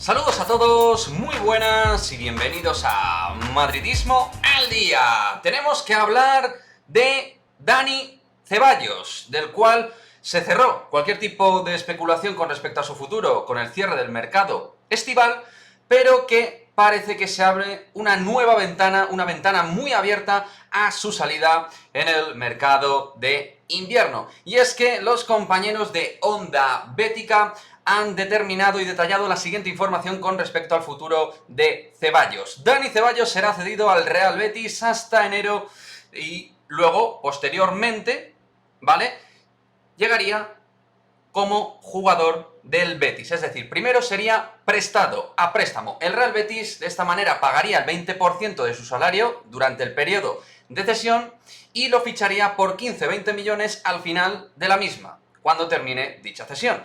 Saludos a todos, muy buenas y bienvenidos a Madridismo al Día. Tenemos que hablar de Dani Ceballos, del cual se cerró cualquier tipo de especulación con respecto a su futuro con el cierre del mercado estival, pero que parece que se abre una nueva ventana, una ventana muy abierta a su salida en el mercado de invierno. Y es que los compañeros de Onda Bética han determinado y detallado la siguiente información con respecto al futuro de Ceballos. Dani Ceballos será cedido al Real Betis hasta enero y luego, posteriormente, ¿vale?, llegaría como jugador del Betis. Es decir, primero sería prestado a préstamo. El Real Betis de esta manera pagaría el 20% de su salario durante el periodo de cesión y lo ficharía por 15-20 millones al final de la misma, cuando termine dicha cesión.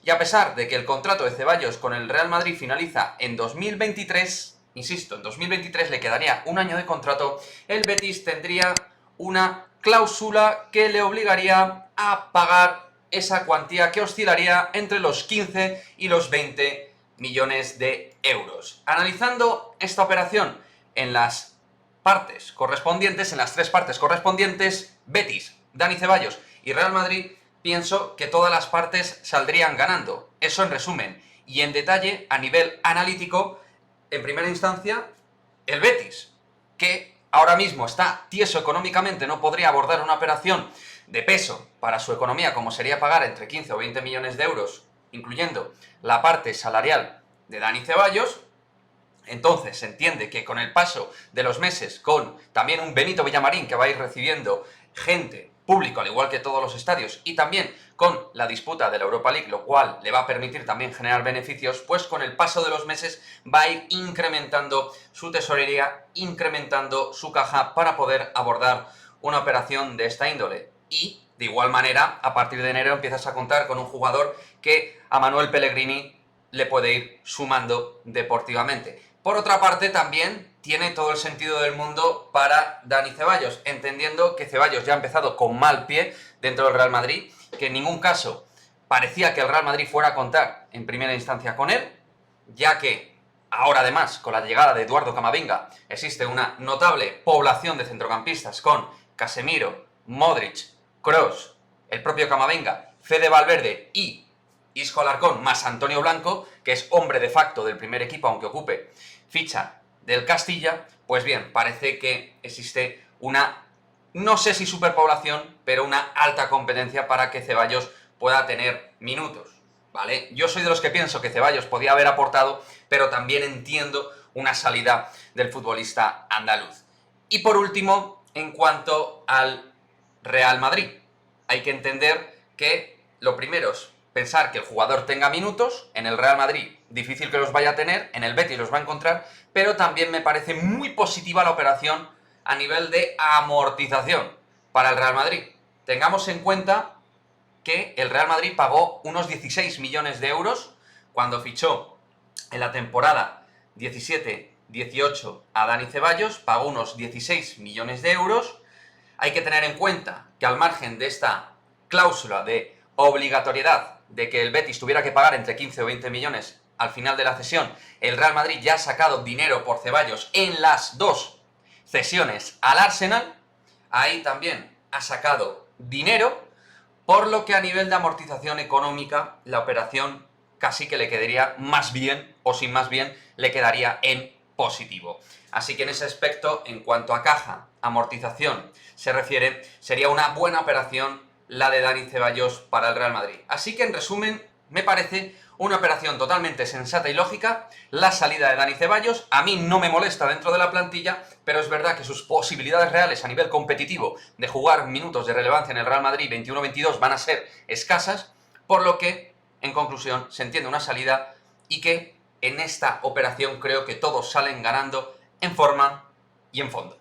Y a pesar de que el contrato de Ceballos con el Real Madrid finaliza en 2023, insisto, en 2023 le quedaría un año de contrato, el Betis tendría una cláusula que le obligaría a pagar esa cuantía que oscilaría entre los 15 y los 20 millones de euros. Analizando esta operación en las partes correspondientes, en las tres partes correspondientes, Betis, Dani Ceballos y Real Madrid, pienso que todas las partes saldrían ganando. Eso en resumen. Y en detalle, a nivel analítico, en primera instancia, el Betis, que ahora mismo está tieso económicamente, no podría abordar una operación de peso para su economía, como sería pagar entre 15 o 20 millones de euros, incluyendo la parte salarial de Dani Ceballos. Entonces se entiende que con el paso de los meses, con también un Benito Villamarín que va a ir recibiendo gente, público, al igual que todos los estadios, y también con la disputa de la Europa League, lo cual le va a permitir también generar beneficios, pues con el paso de los meses va a ir incrementando su tesorería, incrementando su caja para poder abordar una operación de esta índole. Y, de igual manera, a partir de enero empiezas a contar con un jugador que a Manuel Pellegrini le puede ir sumando deportivamente. Por otra parte, también tiene todo el sentido del mundo para Dani Ceballos, entendiendo que Ceballos ya ha empezado con mal pie dentro del Real Madrid, que en ningún caso parecía que el Real Madrid fuera a contar en primera instancia con él, ya que ahora además, con la llegada de Eduardo Camavinga, existe una notable población de centrocampistas con Casemiro, Modric, Kroos, el propio Camavinga, Fede Valverde y Isco Alarcón, más Antonio Blanco, que es hombre de facto del primer equipo, aunque ocupe ficha del Castilla. Pues bien, parece que existe una, no sé si superpoblación, pero una alta competencia para que Ceballos pueda tener minutos, ¿vale? Yo soy de los que pienso que Ceballos podía haber aportado, pero también entiendo una salida del futbolista andaluz. Y por último, en cuanto al Real Madrid, hay que entender que lo primero es pensar que el jugador tenga minutos. En el Real Madrid difícil que los vaya a tener, en el Betis los va a encontrar, pero también me parece muy positiva la operación a nivel de amortización para el Real Madrid. Tengamos en cuenta que el Real Madrid pagó unos 16 millones de euros cuando fichó en la temporada 17-18 a Dani Ceballos, pagó unos 16 millones de euros. Hay que tener en cuenta que al margen de esta cláusula de obligatoriedad de que el Betis tuviera que pagar entre 15 o 20 millones al final de la cesión, el Real Madrid ya ha sacado dinero por Ceballos en las dos cesiones al Arsenal. Ahí también ha sacado dinero, por lo que a nivel de amortización económica la operación casi que le quedaría más bien, o sin más bien, le quedaría en positivo. Así que en ese aspecto, en cuanto a caja, amortización se refiere, sería una buena operación la de Dani Ceballos para el Real Madrid. Así que en resumen, me parece una operación totalmente sensata y lógica la salida de Dani Ceballos. A mí no me molesta dentro de la plantilla, pero es verdad que sus posibilidades reales a nivel competitivo de jugar minutos de relevancia en el Real Madrid 21-22 van a ser escasas, por lo que, en conclusión, se entiende una salida y que en esta operación creo que todos salen ganando en forma y en fondo.